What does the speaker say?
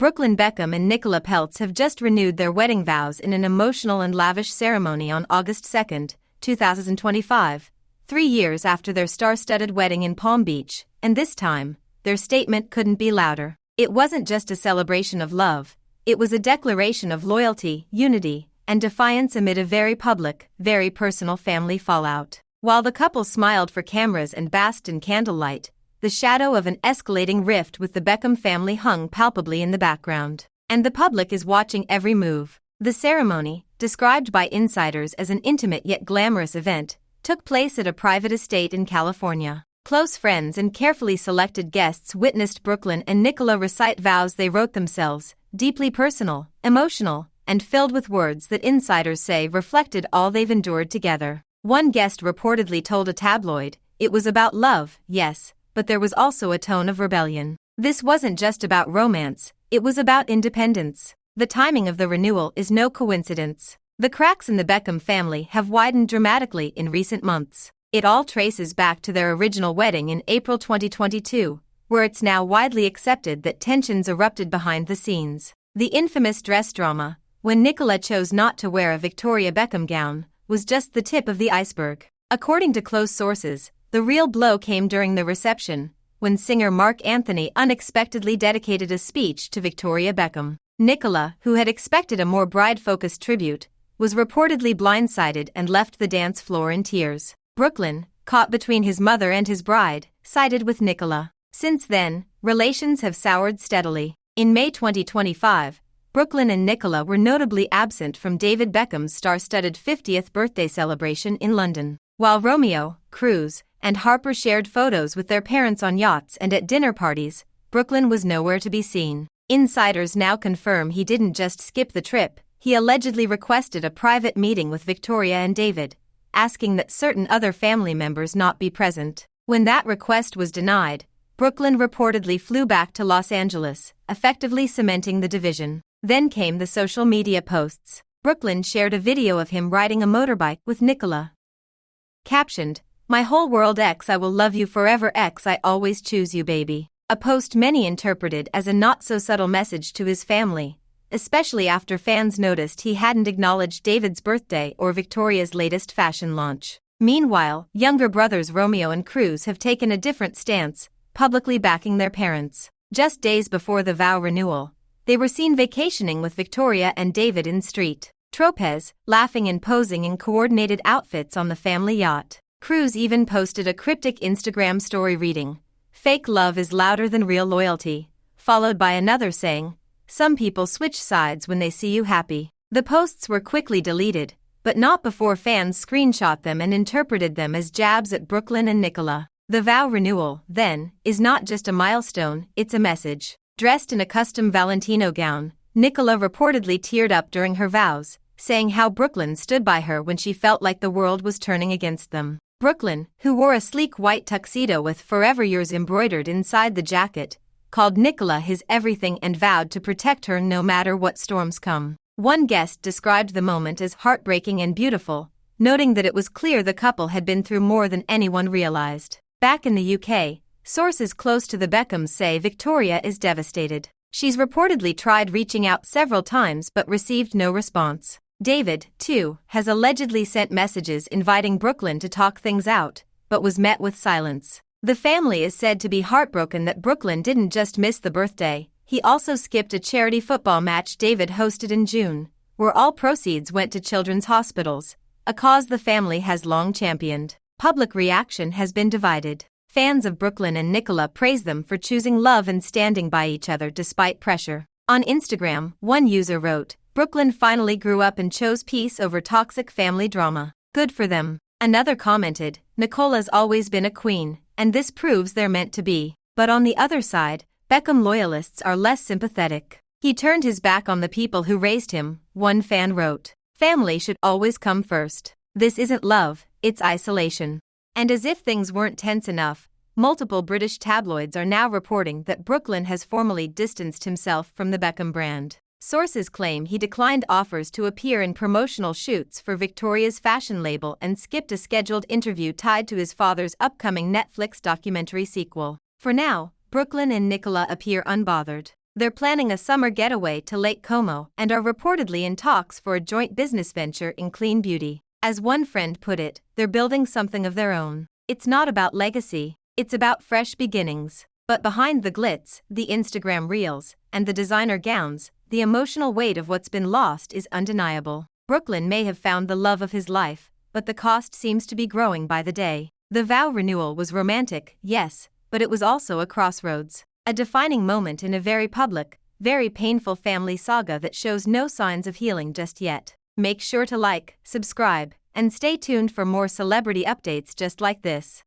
Brooklyn Beckham and Nicola Peltz have just renewed their wedding vows in an emotional and lavish ceremony on August 2, 2025, 3 years after their star-studded wedding in Palm Beach, and this time, their statement couldn't be louder. It wasn't just a celebration of love, it was a declaration of loyalty, unity, and defiance amid a very public, very personal family fallout. While the couple smiled for cameras and basked in candlelight, the shadow of an escalating rift with the Beckham family hung palpably in the background. And the public is watching every move. The ceremony, described by insiders as an intimate yet glamorous event, took place at a private estate in California. Close friends and carefully selected guests witnessed Brooklyn and Nicola recite vows they wrote themselves, deeply personal, emotional, and filled with words that insiders say reflected all they've endured together. One guest reportedly told a tabloid, "It was about love, yes, but there was also a tone of rebellion. This wasn't just about romance, it was about independence." The timing of the renewal is no coincidence. The cracks in the Beckham family have widened dramatically in recent months. It all traces back to their original wedding in April 2022, where it's now widely accepted that tensions erupted behind the scenes. The infamous dress drama, when Nicola chose not to wear a Victoria Beckham gown, was just the tip of the iceberg. According to close sources, the real blow came during the reception, when singer Mark Anthony unexpectedly dedicated a speech to Victoria Beckham. Nicola, who had expected a more bride-focused tribute, was reportedly blindsided and left the dance floor in tears. Brooklyn, caught between his mother and his bride, sided with Nicola. Since then, relations have soured steadily. In May 2025, Brooklyn and Nicola were notably absent from David Beckham's star-studded 50th birthday celebration in London. While Romeo, Cruz, and Harper shared photos with their parents on yachts and at dinner parties, Brooklyn was nowhere to be seen. Insiders now confirm he didn't just skip the trip, he allegedly requested a private meeting with Victoria and David, asking that certain other family members not be present. When that request was denied, Brooklyn reportedly flew back to Los Angeles, effectively cementing the division. Then came the social media posts. Brooklyn shared a video of him riding a motorbike with Nicola. Captioned, "My whole world X, I will love you forever X, I always choose you baby." A post many interpreted as a not-so-subtle message to his family, especially after fans noticed he hadn't acknowledged David's birthday or Victoria's latest fashion launch. Meanwhile, younger brothers Romeo and Cruz have taken a different stance, publicly backing their parents. Just days before the vow renewal, they were seen vacationing with Victoria and David in St. Tropez, laughing and posing in coordinated outfits on the family yacht. Cruz even posted a cryptic Instagram story reading, "Fake love is louder than real loyalty," followed by another saying, "Some people switch sides when they see you happy." The posts were quickly deleted, but not before fans screenshot them and interpreted them as jabs at Brooklyn and Nicola. The vow renewal, then, is not just a milestone, it's a message. Dressed in a custom Valentino gown, Nicola reportedly teared up during her vows, saying how Brooklyn stood by her when she felt like the world was turning against them. Brooklyn, who wore a sleek white tuxedo with "Forever Yours" embroidered inside the jacket, called Nicola his everything and vowed to protect her no matter what storms come. One guest described the moment as heartbreaking and beautiful, noting that it was clear the couple had been through more than anyone realized. Back in the UK, sources close to the Beckhams say Victoria is devastated. She's reportedly tried reaching out several times but received no response. David, too, has allegedly sent messages inviting Brooklyn to talk things out, but was met with silence. The family is said to be heartbroken that Brooklyn didn't just miss the birthday, he also skipped a charity football match David hosted in June, where all proceeds went to children's hospitals, a cause the family has long championed. Public reaction has been divided. Fans of Brooklyn and Nicola praise them for choosing love and standing by each other despite pressure. On Instagram, one user wrote, "Brooklyn finally grew up and chose peace over toxic family drama. Good for them." Another commented, "Nicola's always been a queen, and this proves they're meant to be." But on the other side, Beckham loyalists are less sympathetic. "He turned his back on the people who raised him," one fan wrote. "Family should always come first. This isn't love, it's isolation." And as if things weren't tense enough, multiple British tabloids are now reporting that Brooklyn has formally distanced himself from the Beckham brand. Sources claim he declined offers to appear in promotional shoots for Victoria's fashion label and skipped a scheduled interview tied to his father's upcoming Netflix documentary sequel. For now, Brooklyn and Nicola appear unbothered. They're planning a summer getaway to Lake Como and are reportedly in talks for a joint business venture in clean beauty. As one friend put it, they're building something of their own. It's not about legacy, it's about fresh beginnings. But behind the glitz, the Instagram reels, and the designer gowns, the emotional weight of what's been lost is undeniable. Brooklyn may have found the love of his life, but the cost seems to be growing by the day. The vow renewal was romantic, yes, but it was also a crossroads. A defining moment in a very public, very painful family saga that shows no signs of healing just yet. Make sure to like, subscribe, and stay tuned for more celebrity updates just like this.